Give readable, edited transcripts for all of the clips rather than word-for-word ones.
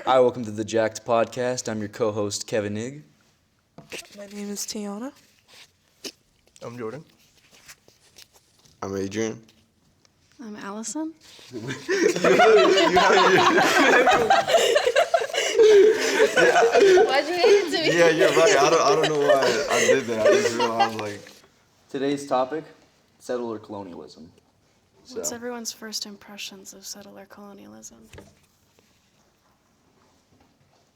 Hi, welcome to the Jacked Podcast. I'm your co-host, Kevin Nig. My name is Tiana. I'm Jordan. I'm Adrian. I'm Allison. Why'd you hand it to me? Yeah, you're right. I don't know why I did that. I just realized, like... Today's topic, settler colonialism. What's everyone's first impressions of settler colonialism?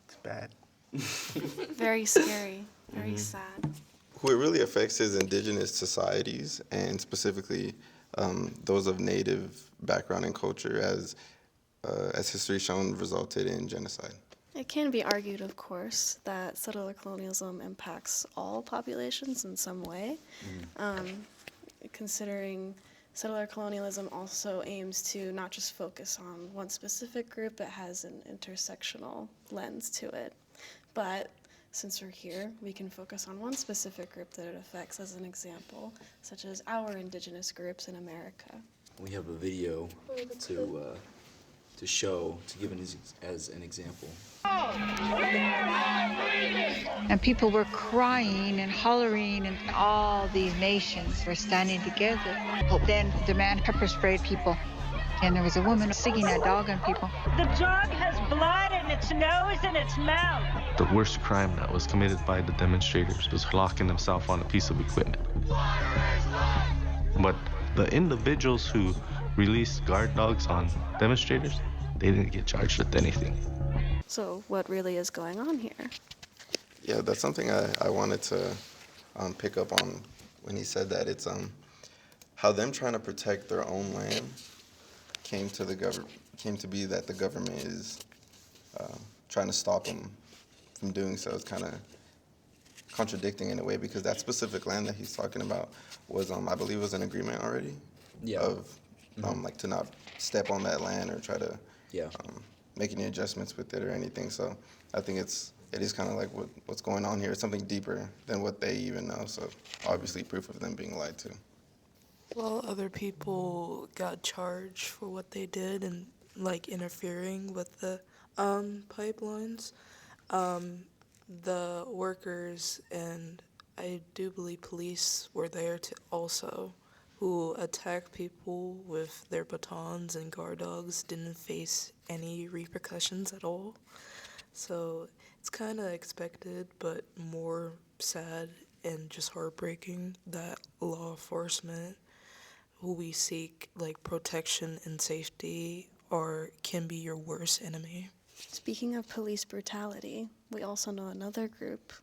It's bad. Very scary, very sad. Who it really affects is indigenous societies, and specifically those of native background and culture, as history shown resulted in genocide. It can be argued, of course, that settler colonialism impacts all populations in some way, considering settler colonialism also aims to not just focus on one specific group, but has an intersectional lens to it. But since we're here, we can focus on one specific group that it affects as an example, such as our indigenous groups in America. We have a video to show, to give as an example. And people were crying and hollering, and all these nations were standing together. But then the man pepper sprayed people, and there was a woman singing a dog on people. The dog has blood in its nose and its mouth. The worst crime that was committed by the demonstrators was locking themselves on a piece of equipment. But the individuals who released guard dogs on demonstrators, they didn't get charged with anything. So what really is going on here? Yeah, that's something I wanted to pick up on when he said that. It's how them trying to protect their own land came to be that the government is trying to stop them from doing so. It's kind of contradicting in a way, because that specific land that he's talking about was, I believe, was an agreement already. Yeah. Of like to not step on that land or try to make any adjustments with it or anything. So I think it is kind of like what's going on here. It's something deeper than what they even know. So obviously proof of them being lied to. Well, other people got charged for what they did and like interfering with the pipelines. The workers and I do believe police were there to also, who attacked people with their batons and guard dogs, didn't face any repercussions at all. So it's kind of expected, but more sad and just heartbreaking that law enforcement, who we seek like protection and safety, can be your worst enemy. Speaking of police brutality, we also know another group,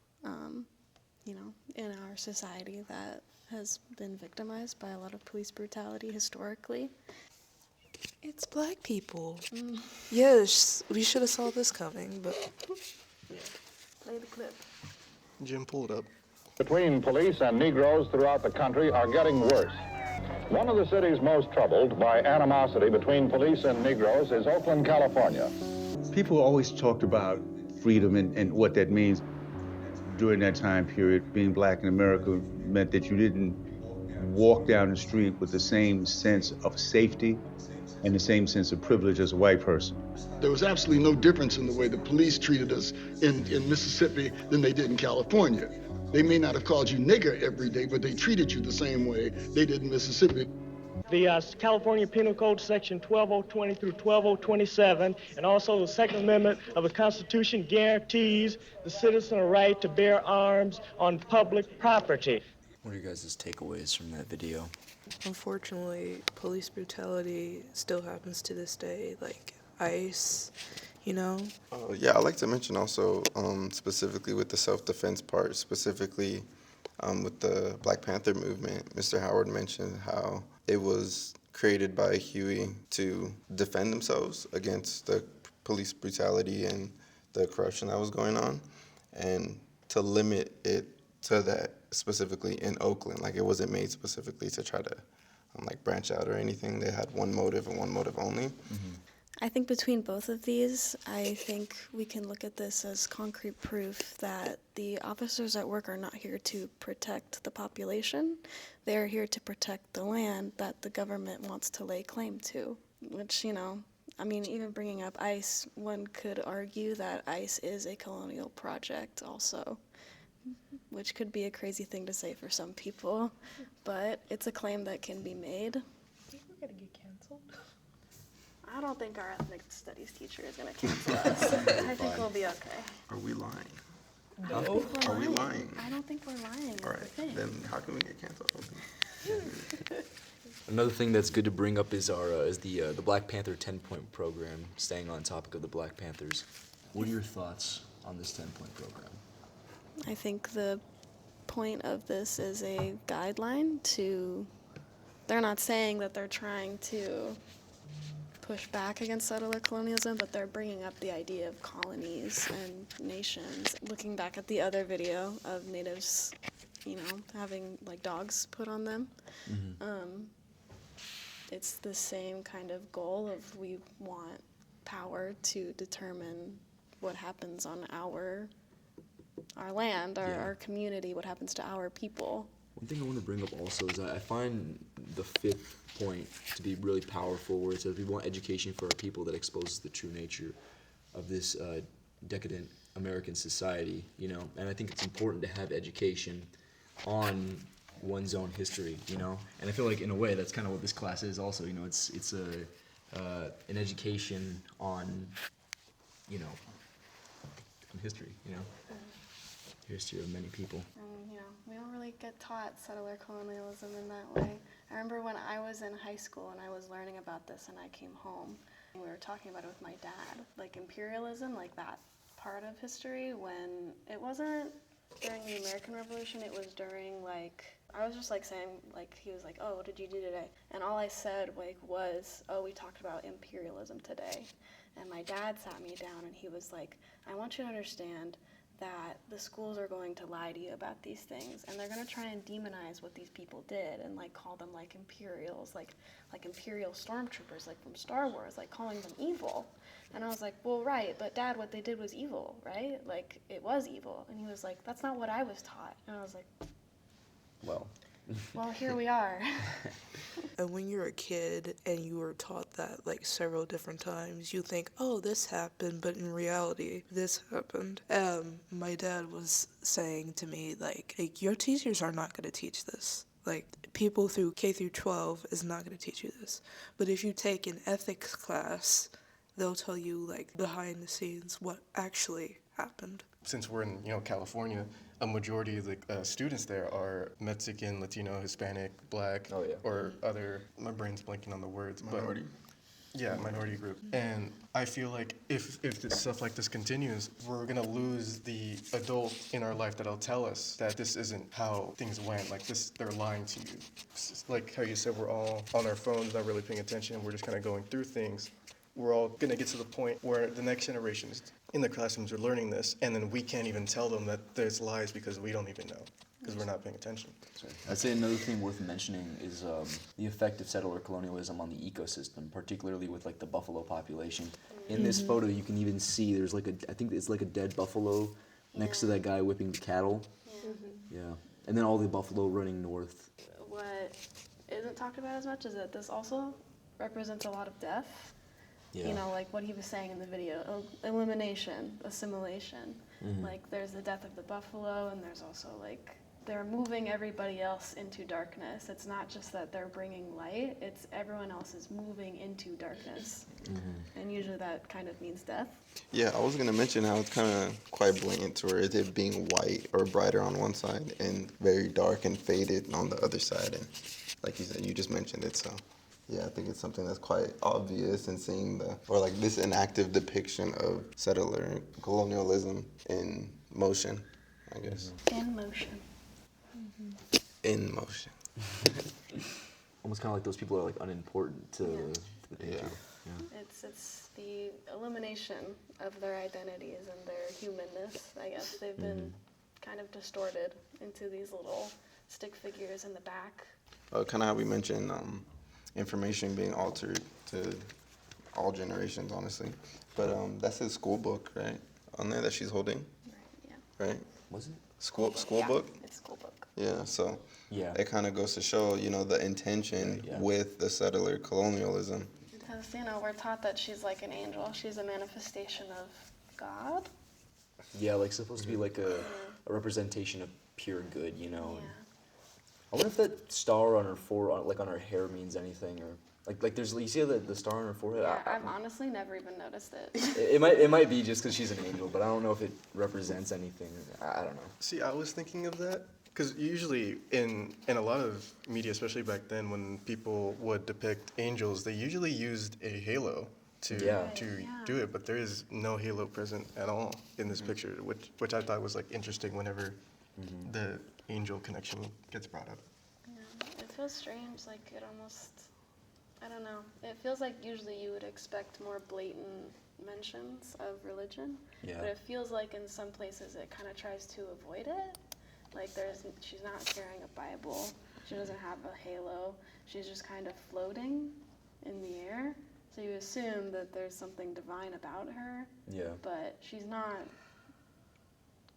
in our society that has been victimized by a lot of police brutality historically. It's black people. Yes, we should have saw this coming, but... Play the clip. Jim, pull it up. Between police and Negroes throughout the country are getting worse. One of the cities most troubled by animosity between police and Negroes is Oakland, California. People always talked about freedom and what that means. During that time period, being black in America meant that you didn't walk down the street with the same sense of safety and the same sense of privilege as a white person. There was absolutely no difference in the way the police treated us in Mississippi than they did in California. They may not have called you nigger every day, but they treated you the same way they did in Mississippi. The California Penal Code Section 12020 through 12027, and also the Second Amendment of the Constitution guarantees the citizen a right to bear arms on public property. What are your guys' takeaways from that video? Unfortunately, police brutality still happens to this day, like ICE, you know? Yeah, I'd like to mention also, specifically with the self-defense part, specifically with the Black Panther movement, Mr. Howard mentioned how it was created by Huey to defend themselves against the police brutality and the corruption that was going on, and to limit it to that specifically in Oakland. Like, it wasn't made specifically to try to like branch out or anything. They had one motive and one motive only. Mm-hmm. I think between both of these, I think we can look at this as concrete proof that the officers at work are not here to protect the population. They are here to protect the land that the government wants to lay claim to, which, you know, I mean, even bringing up ICE, one could argue that ICE is a colonial project also, which could be a crazy thing to say for some people, but it's a claim that can be made. I think we're gonna get canceled. I don't think our ethnic studies teacher is going to cancel us. I think we'll be okay. Are we lying? No. Are we lying? I don't think we're lying. All right, then how can we get canceled? Another thing that's good to bring up is the Black Panther 10-point program, staying on topic of the Black Panthers. What are your thoughts on this 10-point program? I think the point of this is a guideline to, they're not saying that they're trying to push back against settler colonialism, but they're bringing up the idea of colonies and nations. Looking back at the other video of natives, you know, having like dogs put on them, it's the same kind of goal of we want power to determine what happens on our land, our community, what happens to our people. One thing I want to bring up also is that I find the 5th point to be really powerful, where it says we want education for our people that exposes the true nature of this decadent American society, you know, and I think it's important to have education on one's own history, you know, and I feel like in a way that's kind of what this class is also, you know, it's an education on, you know, on history, you know, history of many people. You know, we don't really get taught settler colonialism in that way. I remember when I was in high school and I was learning about this and I came home and we were talking about it with my dad, like imperialism, like that part of history, when it wasn't during the American Revolution, it was during like, I was just like saying, like, he was like, oh, what did you do today? And all I said like was, oh, we talked about imperialism today. And my dad sat me down and he was like, I want you to understand that the schools are going to lie to you about these things, and they're going to try and demonize what these people did and like call them like imperials, like imperial stormtroopers, like from Star Wars, like calling them evil. And I was like, well, right, but Dad, what they did was evil, right? Like, it was evil. And he was like, that's not what I was taught. And I was like, well, here we are. And when you're a kid and you were taught that like several different times, you think, oh, this happened, but in reality, this happened. My dad was saying to me, like your teachers are not going to teach this. Like, people through K through 12 is not going to teach you this. But if you take an ethics class, they'll tell you, like, behind the scenes what actually happened. Since we're in, California, a majority of the students there are Mexican, Latino, Hispanic, Black, or other, my brain's blanking on the words. Minority. But, yeah, minority group. And I feel like if this stuff like this continues, we're going to lose the adult in our life that'll tell us that this isn't how things went. Like, they're lying to you. Like how you said, we're all on our phones, not really paying attention. We're just kind of going through things. we're all going to get to the point where the next generations in the classrooms are learning this, and then we can't even tell them that there's lies because we don't even know, because we're not paying attention. I'd say another thing worth mentioning is the effect of settler colonialism on the ecosystem, particularly with like the buffalo population. In this photo, you can even see there's like I think it's like a dead buffalo next to that guy whipping the cattle. Yeah, and then all the buffalo running north. What isn't talked about as much is that this also represents a lot of death. Yeah. You know, like what he was saying in the video, elimination, assimilation. Like there's the death of the buffalo, and there's also like they're moving everybody else into darkness. It's not just that they're bringing light, it's everyone else is moving into darkness. And usually that kind of means death. Yeah, I was going to mention how it's kind of quite blatant to where it being white or brighter on one side and very dark and faded on the other side. And like you said, you just mentioned it, so yeah, I think it's something that's quite obvious in seeing this inactive depiction of settler colonialism in motion, I guess. In motion. In motion. Almost kind of like those people are like unimportant to the picture. Yeah. It's the elimination of their identities and their humanness, I guess. They've been kind of distorted into these little stick figures in the back. Kind of how we mentioned information being altered to all generations, honestly. But that's his school book, right? On there that she's holding. Right, yeah. Right? Was it? School Yeah, book? it's school book. Yeah, so Yeah. it kind of goes to show, the intention with the settler colonialism. Because, we're taught that she's like an angel. She's a manifestation of God. Yeah, like supposed to be like a representation of pure good, Yeah. I wonder if that star on her on her hair means anything, or like there's you see the star on her forehead. Yeah, I've honestly never even noticed it. It might be just because she's an angel, but I don't know if it represents anything. I don't know. See, I was thinking of that because usually in a lot of media, especially back then, when people would depict angels, they usually used a halo to do it, but there is no halo present at all in this picture, which I thought was like interesting whenever the angel connection gets brought up. Yeah, it feels strange, like it almost, I don't know. It feels like usually you would expect more blatant mentions of religion, but it feels like in some places it kind of tries to avoid it. Like she's not carrying a Bible, she doesn't have a halo, she's just kind of floating in the air. So you assume that there's something divine about her, but she's not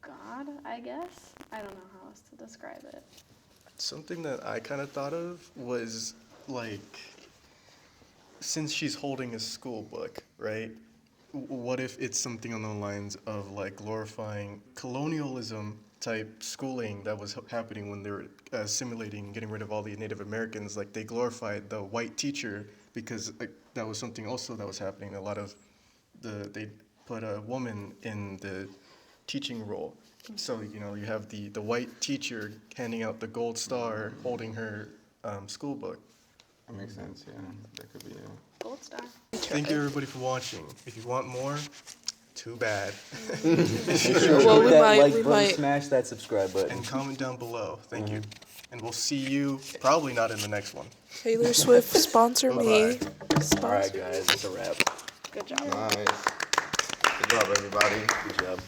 God, I guess. I don't know how else to describe it. Something that I kind of thought of was like, since she's holding a school book, right? What if it's something on the lines of like glorifying colonialism type schooling that was happening when they were assimilating, getting rid of all the Native Americans? Like they glorified the white teacher because like that was something also that was happening. A lot of they put a woman in the teaching role. So, you have the white teacher handing out the gold star, holding her school book. That makes sense, yeah. That could be it. Gold star. Thank you, everybody, for watching. If you want more, too bad. Well, we might smash that subscribe button. And comment down below. Thank you. And we'll see you probably not in the next one. Taylor Swift sponsor me. All right, guys, it's a wrap. Good job. Nice. Good job, everybody. Good job.